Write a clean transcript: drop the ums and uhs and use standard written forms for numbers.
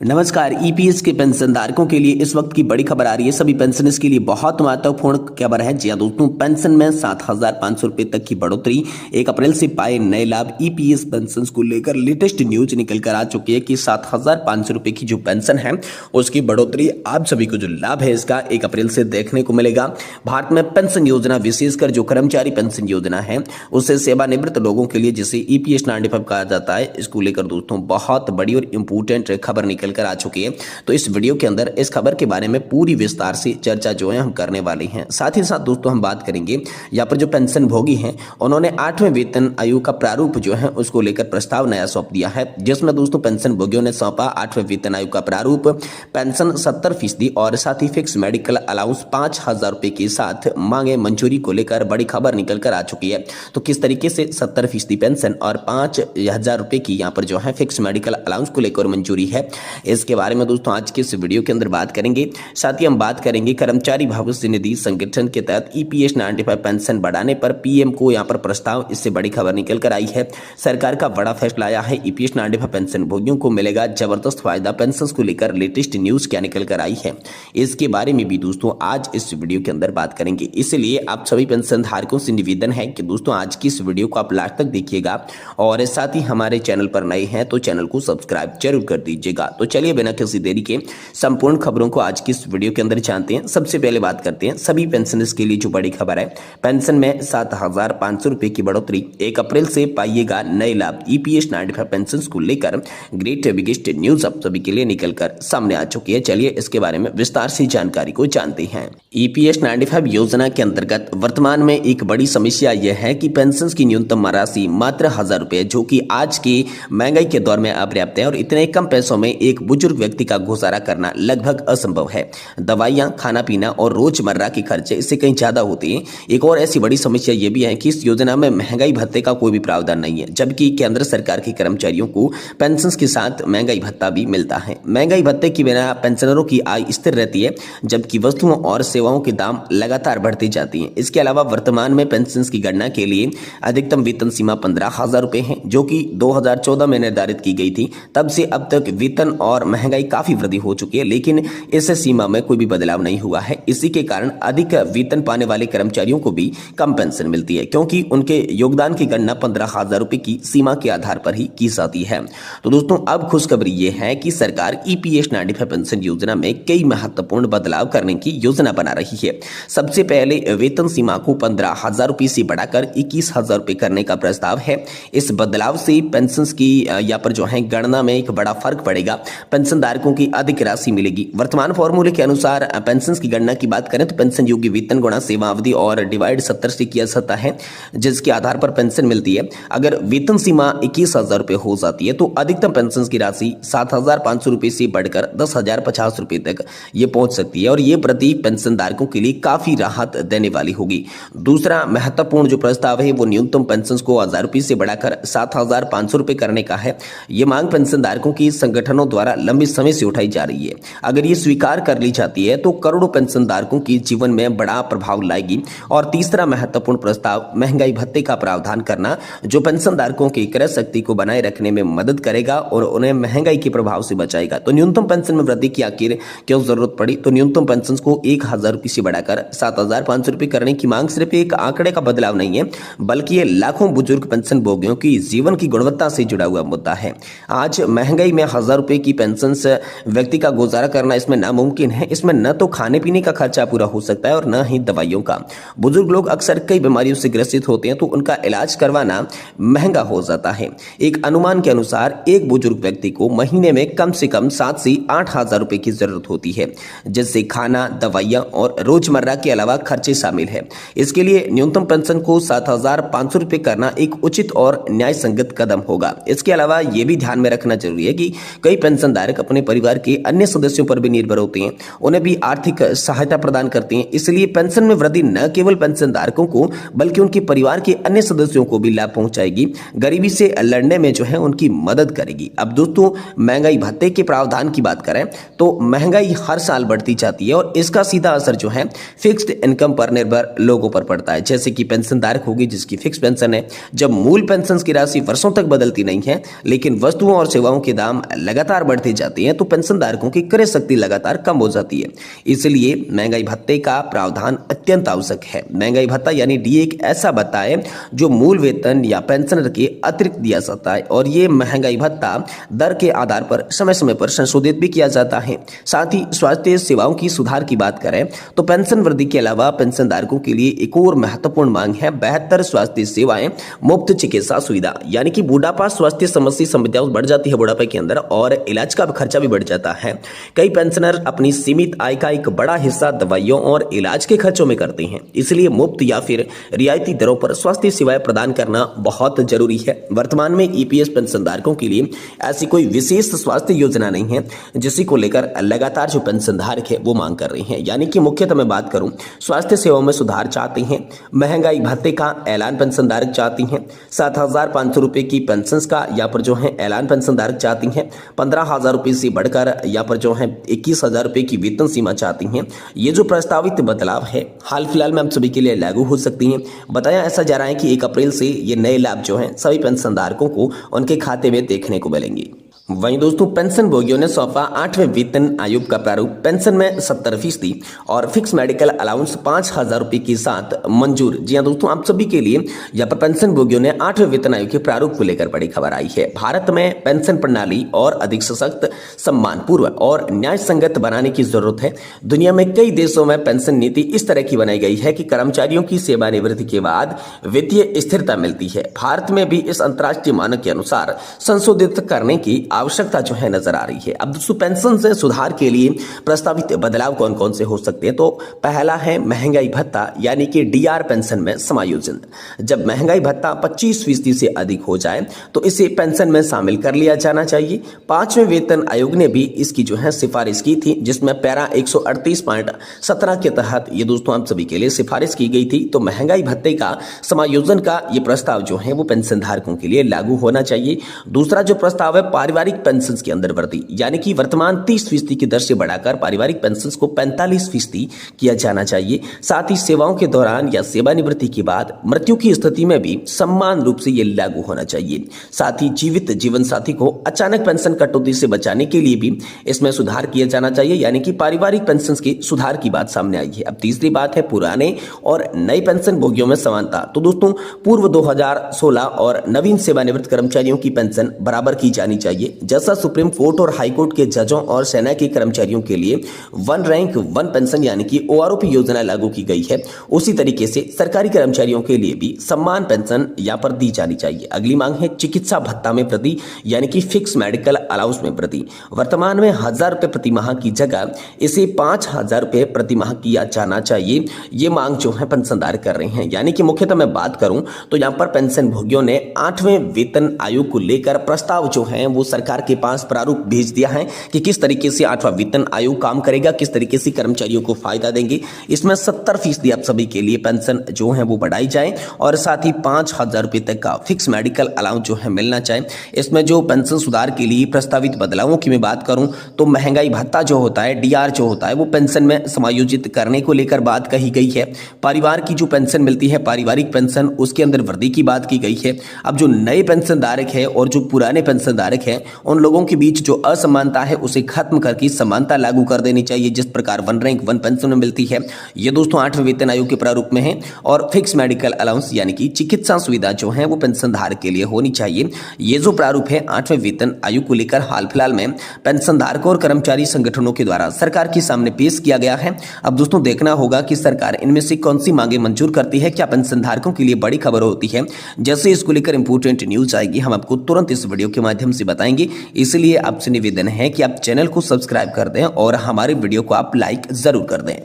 नमस्कार। ईपीएस के पेंशनधारकों के लिए इस वक्त की बड़ी खबर आ रही है। सभी पेंशनर्स के लिए बहुत महत्वपूर्ण खबर है। जी हां दोस्तों, पेंशन में 7,500 रुपए तक की बढ़ोतरी। 1 अप्रैल से पाए नए लाभ। ईपीएस पेंशन को लेकर लेटेस्ट न्यूज निकल कर आ चुकी है कि 7,500 रुपए की जो पेंशन है उसकी बढ़ोतरी आप सभी को जो लाभ है इसका 1 अप्रैल से देखने को मिलेगा। भारत में पेंशन योजना, विशेषकर जो कर्मचारी पेंशन योजना है उससे सेवानिवृत्त लोगों के लिए, जिसे ईपीएस 95 कहा जाता है, इसको लेकर दोस्तों बहुत बड़ी और इंपोर्टेंट खबर निकल कर आ चुकी है। तो इस वीडियो के अंदर इस खबर के बारे में पूरी विस्तार से चर्चा जो है हम करने वाले हैं। साथ ही साथ दोस्तों हम बात करेंगे यहाँ पर जो पेंशन भोगी हैं उन्होंने 8वें वेतन आयोग का प्रारूप जो है उसको लेकर प्रस्ताव नया सौंप दिया है, जिसमें दोस्तों पेंशन भोगियों ने सौंपा 8वें वेतन आयोग का प्रारूप। पेंशन 70% और साथ ही फिक्स मेडिकल अलाउंस 5,000 रुपए के साथ मांगे मंजूरी को लेकर बड़ी खबर निकल कर आ चुकी है। तो किस तरीके से 70% पेंशन और 5,000 रुपए की यहाँ पर जो है फिक्स मेडिकल अलाउंस को लेकर मंजूरी है, इसके बारे में दोस्तों आज के इस वीडियो के अंदर बात करेंगे। साथ ही हम बात करेंगे कर्मचारी भविष्य निधि संगठन के तहत ईपीएस 95 पेंशन बढ़ाने पर पीएम को यहां पर प्रस्ताव। इससे बड़ी खबर निकल कर आई है। सरकार का बड़ा फैसला आया है। ईपीएस 95 पेंशन भोगियों को मिलेगा जबरदस्त फायदा। पेंशन को लेकर लेटेस्ट न्यूज क्या निकल कर आई है इसके बारे में भी दोस्तों आज इस वीडियो के अंदर बात करेंगे। इसलिए आप सभी पेंशन धारकों से निवेदन है कि दोस्तों आज की इस वीडियो को आप लास्ट तक देखिएगा और साथ ही हमारे चैनल पर नए हैं तो चैनल को सब्सक्राइब जरूर कर दीजिएगा। तो चलिए बिना किसी देरी के संपूर्ण खबरों को आज की इस वीडियो के अंदर जानते हैं। सबसे पहले बात करते हैं सभी पेंशनर्स के लिए जो बड़ी खबर है। पेंशन में 7,500 रुपए की बढ़ोतरी। 1 अप्रैल से पाइएगा नए लाभ। ईपीएस 95 पेंशन को लेकर ग्रेट बिगेस्ट न्यूज आप सभी के लिए निकलकर सामने आ चुकी है। चलिए इसके बारे में विस्तार से जानकारी को जानते हैं। ईपीएस 95 योजना के अंतर्गत वर्तमान में एक बड़ी समस्या यह है कि पेंशन की न्यूनतम राशि मात्र 1,000 रुपए, जो कि आज की महंगाई के दौर में अपर्याप्त है और इतने कम पैसों में एक बुजुर्ग व्यक्ति का गुजारा करना लगभग असंभव है। दवाइयां, खाना पीना और रोजमर्रा के खर्चे इससे कहीं ज्यादा होते हैं। एक और ऐसी बड़ी समस्या यह भी है कि इस योजना में महंगाई भत्ते का कोई भी प्रावधान नहीं है, जबकि केंद्र सरकार के कर्मचारियों को पेंशन के साथ महंगाई भत्ता भी मिलता है। महंगाई भत्ते के बिना पेंशनरों की आय स्थिर रहती है, जबकि वस्तुओं और सेवाओं के दाम लगातार बढ़ती जाती हैं। इसके अलावा वर्तमान में पेंशन की गणना के लिए अधिकतम वेतन सीमा 15,000 रुपए है, जो कि 2014 में निर्धारित की गई थी। तब से अब तक वेतन और महंगाई काफी वृद्धि हो चुकी है, लेकिन इस सीमा में कोई भी बदलाव नहीं हुआ है। इसी के कारण अधिक वेतन पाने वाले कर्मचारियों को भी कम पेंशन मिलती है, क्योंकि उनके योगदान की गणना 15,000 रुपए की सीमा के आधार पर ही की जाती है। तो दोस्तों अब खुशखबरी यह है कि सरकार ईपीएस 95 पेंशन योजना में कई महत्वपूर्ण बदलाव करने की योजना बना रही है। सबसे पहले वेतन सीमा को 15,000 रुपए से बढ़ाकर 21,000 रुपए करने का प्रस्ताव है। इस बदलाव से पेंशन की यहाँ पर जो है गणना में एक बड़ा फर्क पड़ेगा। पेंशनधारकों की अधिक राशि मिलेगी। वर्तमान फॉर्मूले के अनुसार पेंशन की गणना की बात करें तो पेंशन योग्य वेतन गुणा सेवा अवधि और डिवाइड 70 से किया जाता है, जिसके आधार पर पेंशन मिलती है। अगर वेतन सीमा 21,000 रुपए हो जाती है तो अधिकतम पेंशन की राशि 7,500 रुपए से बढ़कर 10,050 रुपए तक ये पहुंच सकती है और ये प्रति पेंशनधारकों के लिए काफी राहत देने वाली होगी। दूसरा महत्वपूर्ण जो प्रस्ताव है वो न्यूनतम पेंशन को 1,000 रुपए से बढ़ाकर 7,500 रुपए करने का है। ये मांग पेंशनधारकों की संगठनों द्वारा लंबे समय से उठाई जा रही है। अगर ये स्वीकार कर ली जाती है तो करोड़ों पेंशनधारकों के जीवन में बड़ा प्रभाव लाएगी। और तीसरा महत्वपूर्ण प्रस्ताव महंगाई भत्ते का प्रावधान करना, जो पेंशनधारकों की क्रय शक्ति को बनाए रखने में मदद करेगा और उन्हें महंगाई के प्रभाव से बचाएगा। तो न्यूनतम पेंशन में वृद्धि की आखिर क्यों जरूरत पड़ी? तो न्यूनतम पेंशन को 1,000 रुपए से बढ़ाकर 7,500 रुपए करने की मांग सिर्फ एक आंकड़े का बदलाव नहीं है, बल्कि ये लाखों बुजुर्ग पेंशन भोगियों की जीवन की गुणवत्ता से जुड़ा हुआ मुद्दा है। आज महंगाई में 1,000 रुपए की पेंशन से व्यक्ति का गुजारा करना इसमें नामुमकिन है। इसमें न तो खाने पीने का खर्चा पूरा हो सकता है और न ही दवाइयों का। बुजुर्ग लोग अक्सर कई बीमारियों से ग्रसित होते हैं, तो उनका इलाज करवाना महंगा हो जाता है। एक अनुमान के अनुसार एक बुजुर्ग व्यक्ति को महीने में कम से कम 7 से 8,000 रुपए की जरूरत होती है, जिससे खाना, दवाइयां और रोजमर्रा के अलावा खर्चे शामिल है। इसके लिए न्यूनतम पेंशन को 7,500 रुपए करना एक उचित और न्याय संगत कदम होगा। इसके अलावा यह भी ध्यान में रखना जरूरी है कि कई पेंशनधारक अपने परिवार के अन्य सदस्यों पर भी निर्भर होते हैं, उन्हें भी आर्थिक सहायता प्रदान करते हैं। इसलिए पेंशन में वृद्धि न केवल पेंशनधारकों को बल्कि उनके परिवार के अन्य सदस्यों को भी लाभ पहुंचाएगी, गरीबी से लड़ने में जो है उनकी मदद करेगी। अब दोस्तों महंगाई भत्ते के प्रावधान की बात करें तो महंगाई हर साल बढ़ती जाती है और इसका सीधा असर जो है फिक्स्ड इनकम पर निर्भर लोगों पर पड़ता है। जैसे कि पेंशनधारक होगी जिसकी फिक्स पेंशन है, जब मूल पेंशन की राशि वर्षों तक बदलती नहीं है, लेकिन वस्तुओं और सेवाओं के दाम लगातार बढ़ती जाती है तो पेंशनधारकों की क्रय शक्ति लगातार कम हो जाती है। इसलिए महंगाई भत्ते का प्रावधान अत्यंत आवश्यक है। महंगाई भत्ता यानी डी एक ऐसा भत्ता है जो मूल वेतन या पेंशनर के अतिरिक्त दिया जाता है और ये महंगाई भत्ता दर के आधार पर समय समय पर संशोधित भी किया जाता है। साथ ही स्वास्थ्य सेवाओं की सुधार की बात करें तो पेंशन वृद्धि के अलावा पेंशनधारकों के लिए एक और महत्वपूर्ण मांग है बेहतर स्वास्थ्य सेवाएं, मुफ्त चिकित्सा सुविधा। यानी कि बुढ़ापा स्वास्थ्य समस्याएं बढ़ जाती है बुढ़ापे के अंदर और इलाज का खर्चा भी बढ़ जाता है। कई पेंशनर अपनी सीमित आय का एक बड़ा हिस्सा दवाइयों और इलाज के खर्चों में करते हैं, इसलिए मुफ्त या फिर रियायती दरों पर स्वास्थ्य सेवाएं प्रदान करना बहुत जरूरी है। वर्तमान में ईपीएस पेंशनधारकों के लिए ऐसी कोई विशेष स्वास्थ्य योजना नहीं है जिसी को लेकर लगातार जो पेंशनधारक है वो मांग कर रहे हैं। यानी कि मुख्यतः मैं बात करूं, स्वास्थ्य सेवाओं में सुधार चाहते हैं, महंगाई भत्ते का ऐलान पेंशनधारक चाहती हैं, 7,500 रुपए की पेंशन का यहाँ पर जो है ऐलान पेंशनधारक चाहती हैं, 15,000 रुपए से बढ़कर यहाँ पर जो है 21,000 रुपए की वेतन सीमा चाहती हैं। ये जो प्रस्तावित बदलाव है हाल फिलहाल में हम सभी के लिए लागू हो सकती हैं। बताया ऐसा जा रहा है कि 1 अप्रैल से ये नए लाभ जो हैं सभी पेंशनधारकों को उनके खाते में देखने को मिलेंगे। वहीं दोस्तों पेंशन भोगियों ने सौंपा 8वें वेतन आयोग का प्रारूप। पेंशन में 70% और फिक्स मेडिकल अलाउंस 5,000 रुपए के साथ मंजूर। जी हाँ दोस्तों, आप सभी के लिए यहाँ पर पेंशन भोगियों ने 8वें वेतन आयोग के प्रारूप को लेकर बड़ी खबर आई है। भारत में पेंशन प्रणाली और अधिक सशक्त, सम्मानपूर्ण और न्याय संगत बनाने की जरूरत है। दुनिया में कई देशों में पेंशन नीति इस तरह की बनाई गई है कि कर्मचारियों की सेवानिवृत्ति के बाद वित्तीय स्थिरता मिलती है। भारत में भी इस अंतर्राष्ट्रीय मानक के अनुसार संशोधित करने की आवश्यकता जो है नजर आ रही है। अब दोस्तों पेंशन से सुधार के लिए प्रस्तावित बदलाव कौन कौन से हो सकते हैं, तो पहला है महंगाई भत्ता यानी कि डीआर पेंशन में समायोजन। जब महंगाई भत्ता 25% से अधिक हो जाए तो इसे पेंशन में शामिल कर लिया जाना चाहिए। 5वें वेतन आयोग ने भी इसकी जो है सिफारिश की थी, जिसमें पैरा 138.17 के तहत ये दोस्तों आप सभी के लिए सिफारिश की गई थी। तो महंगाई भत्ते का समायोजन का ये प्रस्ताव जो है वो पेंशन धारकों के लिए लागू होना चाहिए। दूसरा जो प्रस्ताव है पारिवारिक पेंशन की अंदर वृद्धि, यानी कि वर्तमान 30% की दर से बढ़ाकर पारिवारिक पेंशन को 45% किया जाना चाहिए। साथ ही सेवाओं के दौरान या सेवानिवृत्ति के बाद मृत्यु की स्थिति में भी समान रूप से यह लागू होना चाहिए। साथ ही जीवित जीवन साथी को अचानक पेंशन कटौती से बचाने के लिए भी इसमें सुधार किया जाना चाहिए, यानी कि पारिवारिक पेंशन के सुधार की बात सामने आई है। अब तीसरी बात है पुराने और नए पेंशन भोगियों में समानता। तो दोस्तों पूर्व 2016 और नवीन सेवानिवृत्त कर्मचारियों की पेंशन बराबर की जानी चाहिए। जैसा सुप्रीम कोर्ट और हाई कोर्ट के जजों और सेना के कर्मचारियों के लिए 1 रैंक 1 पेंशन यानी कि ओआरओपी योजना लागू की गई है, उसी तरीके से सरकारी कर्मचारियों के लिए भी समान पेंशन यहाँ पर दी जानी चाहिए। अगली मांग है चिकित्सा भत्ता में वृद्धि यानी कि फिक्स मेडिकल अलाउंस में वृद्धि। वर्तमान में 1,000 रुपए प्रति माह की जगह इसे 5,000 रुपए प्रति माह किया जाना चाहिए। ये मांग जो है पेंशनधारक कर रहे हैं। यानी कि मुख्यतः मैं बात करूं तो यहाँ पर पेंशन भोगियों ने 8वें वेतन आयोग को लेकर प्रस्ताव जो है वो सरकार के पास प्रारूप भेज दिया है कि किस तरीके से 8वां वेतन आयोग काम करेगा, किस तरीके से कर्मचारियों को फायदा देंगे। इसमें 70% आप सभी के लिए पेंशन जो है वो बढ़ाई जाए और साथ ही 5,000 रुपए तक का फिक्स मेडिकल अलाउंस जो है मिलना चाहिए। इसमें जो पेंशन सुधार के लिए प्रस्तावित बदलावों की मैं बात करूं तो महंगाई भत्ता जो होता है, डीआर जो होता है, वो पेंशन में समायोजित करने को लेकर बात कही गई है। परिवार की जो पेंशन मिलती है पारिवारिक पेंशन, उसके अंदर वृद्धि की बात की गई है। अब जो नए पेंशनधारक है और जो पुराने पेंशनधारक है उन लोगों के बीच जो असमानता है उसे खत्म करके समानता लागू कर देनी चाहिए। जिस प्रकार 1 रैंक 1 पेंशन में मिलती है, ये दोस्तों 8वें वेतन आयोग के प्रारूप में है। और फिक्स मेडिकल अलाउंस यानी कि चिकित्सा सुविधा जो है वो पेंशनधारक के लिए होनी चाहिए। ये जो प्रारूप है 8वें वेतन आयोग को लेकर हाल फिलहाल में पेंशनधारकों और कर्मचारी संगठनों के द्वारा सरकार के सामने पेश किया गया है। अब दोस्तों देखना होगा कि सरकार इनमें से कौन सी मांगे मंजूर करती है। क्या पेंशनधारकों के लिए बड़ी खबर होती है, जैसे इसको लेकर इंपोर्टेंट न्यूज आएगी हम आपको तुरंत इस वीडियो के माध्यम से बताएंगे। इसलिए आपसे निवेदन है कि आप चैनल को सब्सक्राइब कर दें और हमारे वीडियो को आप लाइक जरूर कर दें।